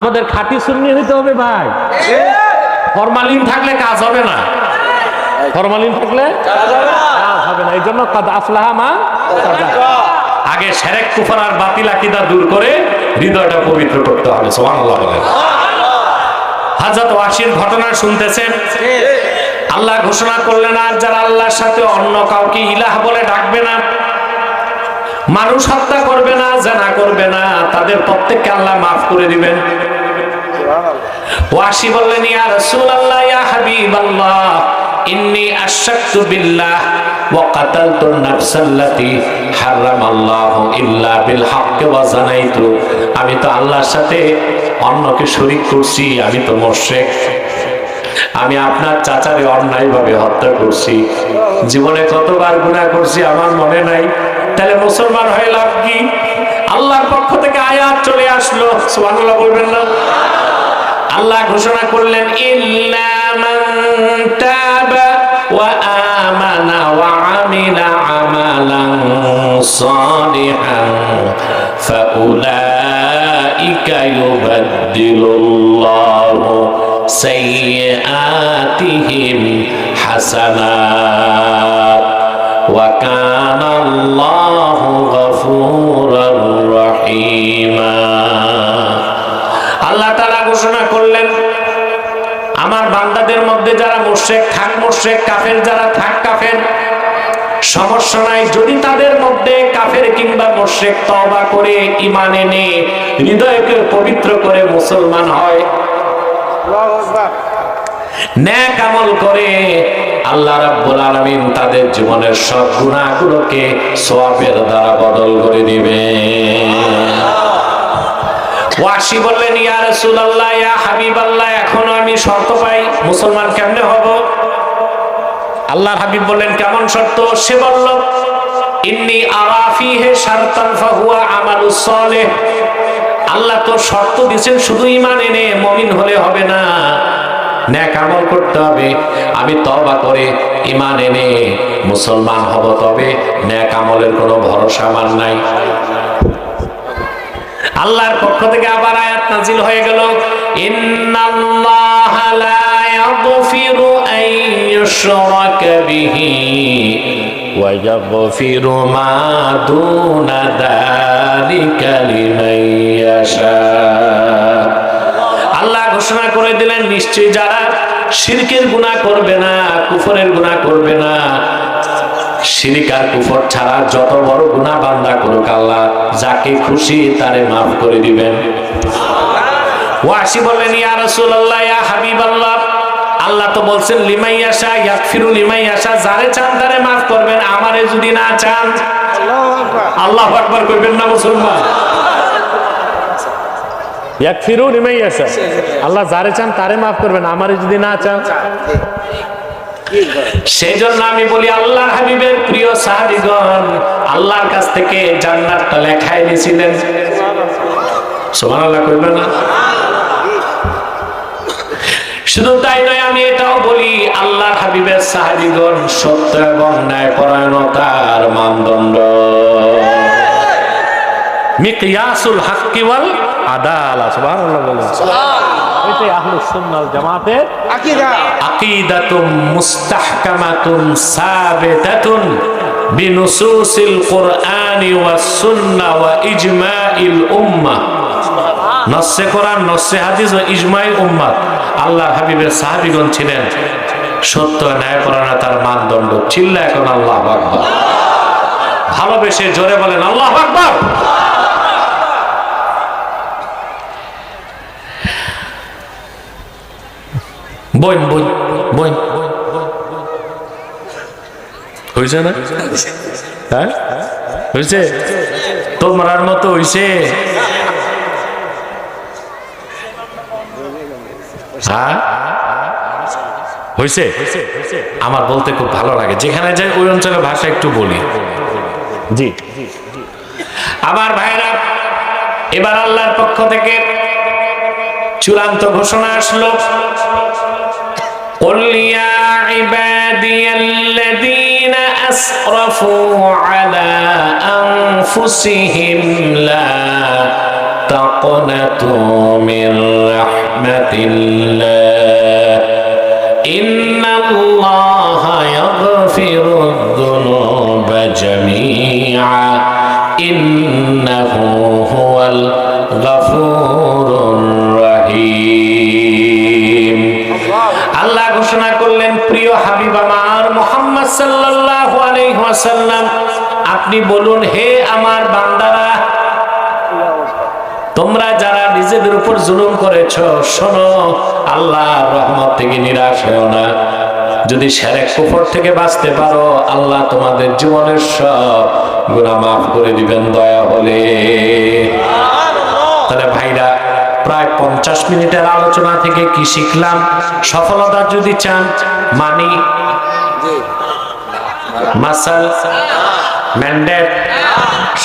আমাদের খাঁটি সুন্নি হইতে হবে ভাই। ফরমালিন থাকলে কাজ হবে না, ফরমালিন থাকলে কাজ হবে না। এই জন্য কাদ আফলাহা মান তাযাক্কা। আগে শিরক কুফর আর বাতিল আকীদা দূর করে হৃদয়টা পবিত্র করতে হবে। সুবহানাল্লাহ বলেন। হযরত ওয়াসির ঘটনা শুনতেছেন, আল্লাহ ঘোষণা করলেন আর যারা আল্লাহর সাথে অন্য কাউকে ইলাহ বলে ডাকবে না, মানুষ হত্যা করবে না, জিনা করবে না, তাদের প্রত্যেককে আল্লাহ মাফ করে দিবেন। ওয়াসি বললেন, ইয়া রাসূলুল্লাহ, ইয়া হাবিবাল্লাহ, ইন্নী আশরাকতু বিল্লাহ ওয়া কাতালতু নাফসাল্লাতী হারামাল্লাহু ইল্লা বিল হক ওয়া জানাইতু। আমি তো আল্লাহর সাথে অন্যকে শরীক করছি, আমি তো মুশরিক। আমি আপনার চাচারে অন্যায়ভাবে হত্যা করছি, জীবনে কতবার গুনাহ করছি আমার মনে নাই। তাহলে মুসলমান হয়ে লাভ কি? আল্লাহর পক্ষ থেকে আয়াত চলে আসলো, সুবহানাল্লাহ বলবেন না? আল্লাহ ঘোষণা করলেন, ইল্লা মান তাবা ওয়া আমানা ওয়া আমিলা আমালান সালিহান ফাউলাইকা ইউবাদদিলুল্লাহু সাইয়্যাতিহিম হাসানাত ওয়া কানা আল্লাহু গফুরার রহিমা। আল্লাহ তাআলা ঘোষণা করলেন, আমার বান্দাদের মধ্যে যারা মুশরিক থাক মুশরিক, কাফের যারা থাক কাফের, সমস্যা নাই। যদি তাদের মধ্যে কাফের কিংবা মুশরিক তওবা করে ঈমান এনে হৃদয়কে পবিত্র করে মুসলমান হয়, নেক আমল করে, আল্লাহ রাব্বুল আলামিন তাদের জীবনের সব গুনাহগুলোকে সওয়াবের দ্বারা বদল করে দিবেন। ওয়াসি বললেন, ইয়া রাসূলুল্লাহ, ইয়া হাবিবাল্লাহ, এখনো আমি শর্ত পাই, মুসলমান কেমনে হব? আল্লাহর হাবিব বললেন, কেমন শর্ত? সে বলল, ইন্নী আরা ফীহি শারতান ফাহুয়া আমালুস সালিহ। আল্লাহ তো শর্ত দিয়েছেন শুধু ঈমান এনে মুমিন হলে হবে না, নেক আমল করতে হবে। আমি তওবা করে ঈমান এনে মুসলমান হব, তবে নেক আমলের কোনো ভরসা আমার নাই। আল্লাহর পক্ষ থেকে আবার আয়াত নাযিল হয়ে গেল, ইন্নাল্লাহা লা ইয়াগফিরু আন ইউশরাকা বিহি ওয়া ইয়াগফিরু মা দুনা যালিকা লিমান ইয়াশা। আল্লাহ ঘোষণা করে দিলেন, নিশ্চয়ই যারা শিরকের গুনাহ করবে না, কুফরের গুনাহ করবে না, শিরক আর কুফর ছাড়া যত বড় গুনাহ বান্দা করুক, আল্লাহ যাকে খুশি তারে মাফ করে দিবেন। ওয়াসি বললেন, ইয়া রাসূলুল্লাহ, ইয়া হাবিবাল্লাহ, আল্লাহ তো বলছেন লিমাইয়াশা ইয়াগফিরু লিমাইয়াশা, যারে চান তারে মাফ করবেন, আমারে যদি না চান, আল্লাহু আকবার কইবেন না মুসলমান? ইয়াগফিরু লিমাইয়াশা, আল্লাহ যারে চান তারে মাফ করবেন, আমারে যদি না চান। সেই জন্য আমি বলি, আল্লাহর হাবিবের প্রিয় সাহাবীগণ আল্লাহর কাছ থেকে জান্নাতটা লেখায় নিয়েছিলেন। সুবহানাল্লাহ কইবেন না? শুধু তাই নয়, আমি এটাও বলি, আল্লাহর হাবিবের সাহাবীগণ সত্য এবং ন্যায়পরায়ণতার মানদণ্ড, মিকয়াসুল হাক্কি ওয়াল আদালা। সুবহানাল্লাহ বলেন। এটাই আহলুস সুন্নাহ ওয়াল জামাতের আকীদা। আকীদাতুম মুস্তাহকামাতুন সাবিতাতুন বিনুসুসিল কুরআনি ওয়াস সুন্নাহ ওয়া ইজমাইল উম্মাহ। নসে কোরআন, নসে হাদিস ও ইজমাই উম্মাহ। আল্লাহর হাবিবের সাহাবীগণ ছিলেন সত্য ন্যায়পরায়ণতার মানদণ্ড। চিল্লা এখন আল্লাহু আকবার। ভালোবেসে জোরে বলেন আল্লাহু আকবার। বই বই বই হয়েছে না? হ্যাঁ হয়েছে, তোমার মতো হয়েছে। হ্যাঁ হয়েছে। আমার বলতে খুব ভালো লাগে, যেখানে যাই ওই অঞ্চলের ভাষা একটু বলি। জি আমার ভাইরা, এবার আল্লাহর পক্ষ থেকে চূড়ান্ত ঘোষণা আসলো, قل يا عبادي الذين أسرفوا على أنفسهم لا تقنطوا من রাহমাতিল্লাহ ইন্নাল্লাহা ইয়াগফিরুদ যুনুবা জামিআ ইন্নাহু হুয়াল গফুরুর রহিম। আল্লাহ ঘোষণা করলেন, প্রিয় হাবিব আমার মুহাম্মদ সাল্লাল্লাহু আলাইহি ওয়াসাল্লাম, আপনি বলুন, হে আমার বান্দারা, তোমরা যারা নিজেদের উপর জুলুম করেছো, শোনো, আল্লাহর রহমত থেকে নিরাশ হও না। যদি শিরক কুফর থেকে বাঁচতে পারো, আল্লাহ তোমাদের জীবনের সব গুনাহ মাফ করে দিবেন দয়া হলে। তাহলে ভাইরা, প্রায় 50 মিনিটের আলোচনা থেকে কি শিখলাম? সফলতা যদি চান, মানি, মাসাল, ম্যান্ডেট,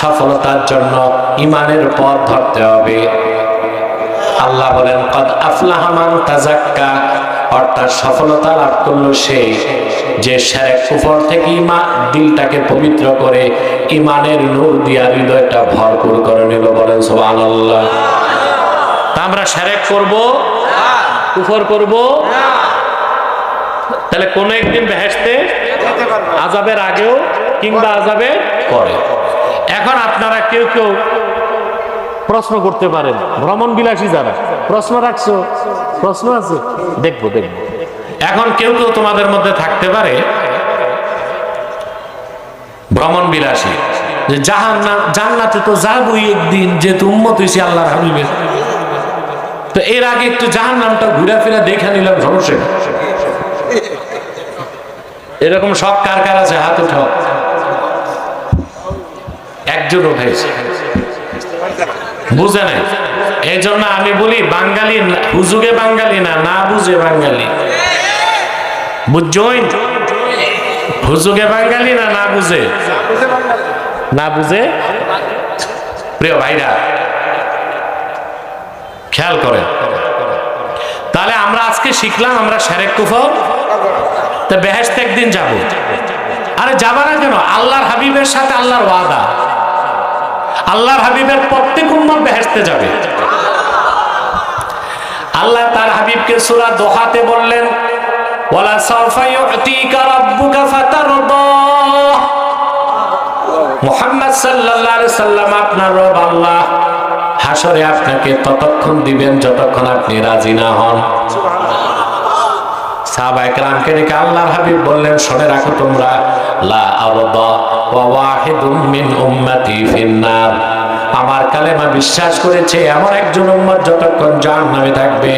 সফলতার জন্য ইমানের পথ ধরতে হবে। আল্লাহ বলেন, কদ আফলাহা মান তাযাক্কা, অর্থাৎ সফলতা লাভ করলো সে যে শিরক কুফর থেকে দিলটাকে পবিত্র করে ইমানের নূর দিয়া হৃদয়টা ভরপুর করে নিল। বলেন সুবহানাল্লাহ। তা আমরা শিরক করব, কুফর করব, তাহলে কোন একদিন বেহেশতে আযাবের আগেও কিংবা আযাবের পরে। এখন আপনারা কেউ কেউ প্রশ্ন করতে পারেন, ভ্রমণ বিলাসী যারা প্রশ্ন রাখছো, প্রশ্ন আছে, দেখবো। এখন কেউ কেউ তোমাদের মধ্যে থাকতে পারে ভ্রমণ বিলাসী, যে জান্নাতে তো যাবই একদিন, যেহেতু উম্মত হইছি আল্লাহর হাবিবের, তো এর আগে একটু জাহান্নামটা ঘুরে ফিরে দেখে নিলাম, সমস্যা। এরকম সব কার কার আছে? হাত উঠাও। একজন উঠেছে, বুঝে নাই। এই জন্য আমি বলি, বাঙালি হুজুগে বাঙালি না, না বুঝে বাঙালি। বুঝছই? হুজুগে বাঙালি না, না বুঝে, না বুঝে। প্রিয় ভাইরা, খেয়াল করেন। তাহলে আমরা আজকে শিখলাম, আমরা শিরক কুফর, তা বেহেশতে একদিন যাব। আরে যাবা না কেন? আল্লাহর হাবিবের সাথে আল্লাহর ওয়াদা, আল্লাহর হাবিবের প্রত্যেক উম্মত বেহেশতে যাবে। আল্লাহ তার হাবিবকে সূরা দোহাতে বললেন, ওয়ালা সাওফা ইউতিকা রাব্বুকা ফাতারদা। মুহাম্মদ সাল্লাল্লাহু আলাইহি সাল্লাম, আপনার রব আল্লাহ হাসরে আপনাকে ততক্ষণ দিবেন যতক্ষণ আপনি রাজি না হন। সাহাবায়ে কেরামকে ডেকে আল্লাহর হাবিব বললেন, শুনে রাখো তোমরা, লা আরদা ওয়া ওয়াহিদুম মিন উম্মতি ফিন্নার, আমার কালেমা বিশ্বাস করেছে এমন একজন উম্মত যতক্ষণ জাহান্নামে থাকবে,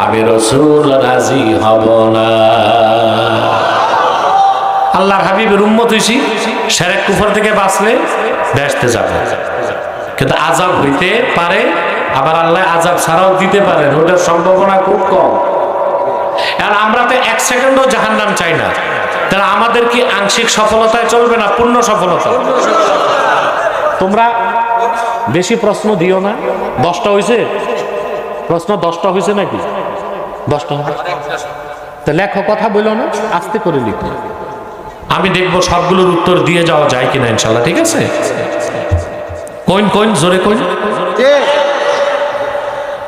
আমি রাসূল রাজি হব না। আল্লাহর হাবিবের উম্মত হইছি, শিরক কুফর থেকে বাঁচলে বেহেশতে যাবে। কিন্তু আযাব হইতে পারে, আবার আল্লাহ আযাব ছাড়াও দিতে পারেন, ওটার সম্ভাবনা খুব কম। আর আমরা তো 1 সেকেন্ডও জাহান্নাম চাই না, তাহলে আমাদের কি আংশিক সফলতায় চলবে না পূর্ণ সফলতা? তোমরা বেশি প্রশ্ন দিও না। 10টা হয়েছে প্রশ্ন, 10টা হয়েছে নাকি? 10টা তো লেখো, কথা বলো না, আস্তে করে লিখো। আমি দেখবো সবগুলোর উত্তর দিয়ে যাওয়া যায় কিনা, ইনশাল্লাহ। ঠিক আছে? কইন জোরে কইন।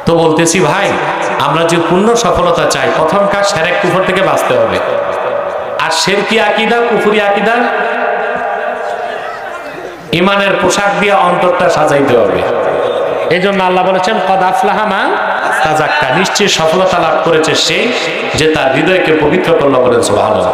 তো বলতেছি ভাই, আমরা যে পূর্ণ সফলতা চাই, প্রথম কাজ শিরক কুফর থেকে বাঁচতে হবে। আর শিরকি আকীদা, কুফরি আকীদা, ইমানের পোশাক দিয়ে অন্তরটা সাজাইতে হবে। এই জন্য আল্লাহ বলেছেন, কদ আফলাহা মান তাযাক্কা, নিশ্চয়ই সফলতা লাভ করেছে সে যে তার হৃদয়কে পবিত্র করলো। বলেন সুবহানাল্লাহ।